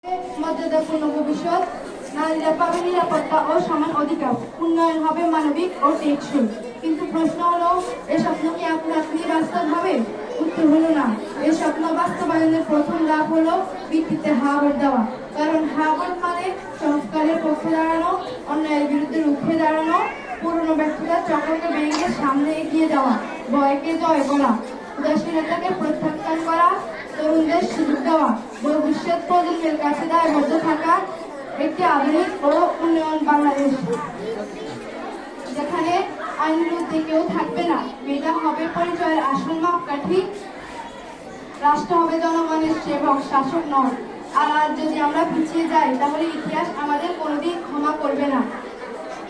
মর্যাদাপূর্ণ ভবিষ্যৎ, নারীরা পাবে নিরাপত্তা ও সমান অধিকার, উন্নয়ন হবে মানবিক ও টেকসই। কিন্তু প্রশ্ন হলো, এই স্বপ্ন কি আপনি বাস্তব হবে? উত্তর হলো না। এই স্বপ্ন বাস্তবায়নের প্রথম ধাপ হলো ভিত্তিতে হা ভোট দেওয়া। কারণ হা ভোট মানে সংস্কারের পক্ষে দাঁড়ানো, অন্যায়ের বিরুদ্ধে রুখে দাঁড়ানো, পুরনো ব্যর্থতার চক্রকে ভেঙে সামনে এগিয়ে যাওয়া, ভয়কে জয় করা, উদাসীনতাকে প্রত্যাখ্যান করা, তরুণদের সুযোগ দেওয়া, ভবিষ্যৎ প্রজন্মের কাছে দায়বদ্ধ থাকা একটি আধুনিক ও উন্নয়ন বাংলাদেশ, যেখানে আইনের মধ্যে কেউ থাকবে না। মেয়েটা হবে পরিচয়ের আসল মাপকাঠি, রাষ্ট্র হবে জনগণের সেবক, শাসক নয়। আর আজ যদি আমরা পিছিয়ে যাই, তাহলে ইতিহাস আমাদের কোনোদিন ক্ষমা করবে না।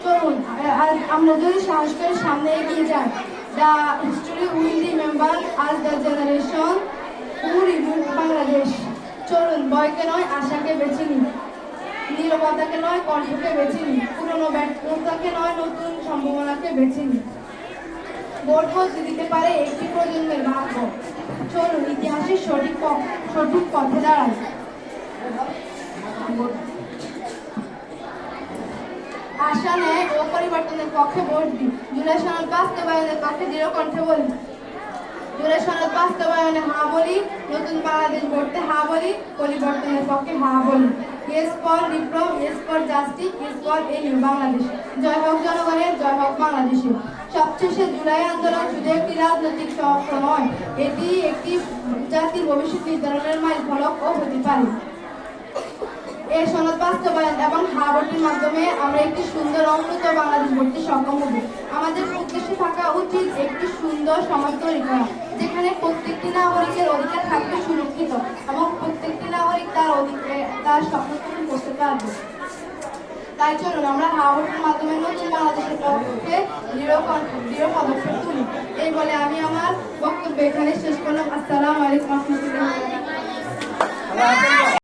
চলুন আমরা যদি সাহস করে সামনে এগিয়ে যাই, দ্য হিস্টোরি উইল রিমেম্বার আজ the generation who rebuild Bangladesh. চলুন ভয়কে নয় আশাকে বেছে নিই, নীরবতাকে নয় কণ্ঠকে বেছে নিই, পুরনো ব্যর্থতাকে নয় নতুন সম্ভাবনাকে বেছে নিই। ভোট বদলে দিতে পারে একটি প্রজন্মের ভাগ্য। চলুন ইতিহাসের সঠিক পথে দাঁড়াই। আশা নেয় ও পরিবর্তনের পক্ষে ভোট দিই। জুলাই সনদ বাস্তবায়নের পক্ষে দৃঢ় কণ্ঠে বলি। জুলাই সনদ বাস্তবায়নে হা বলি, নতুন বাংলাদেশ গড়তে হা বলি, পরিবর্তনের পক্ষে হা বলি। Yes for reform, yes for justice, yes for a new Bangladesh. জয় হোক জনগণের, জয় হোক বাংলাদেশের। সবশেষে জুলাই আন্দোলন শুধু একটি রাজনৈতিক চক্র নয়, এটি একটি জাতির ভবিষ্যৎ নির্ধারণের মাইলফলকও হতে পারে। এই সনদ বাস্তবায়ন এবং হা ভোটের মাধ্যমে আমরা একটি সুন্দর উন্নত বাংলাদেশ গড়তে সক্ষম হব। আমাদের উদ্দেশ্যে থাকা উচিত একটি সুন্দর সমাজ তৈরি করা, যেখানে প্রত্যেকটি নাগরিকের অধিকার থাকবে সুরক্ষিত এবং প্রত্যেকটি নাগরিক তার স্বপ্ন পূরণ করতে পারবে। তাই চলুন আমরা হা ভোটের মাধ্যমে নতুন বাংলাদেশের পক্ষে দৃঢ় পদক্ষেপ তুলি। এই বলে আমি আমার বক্তব্য এখানে শেষ করলাম। আসসালামু আলাইকুম ওয়া রাহমাতুল্লাহি ওয়া বারাকাতুহু।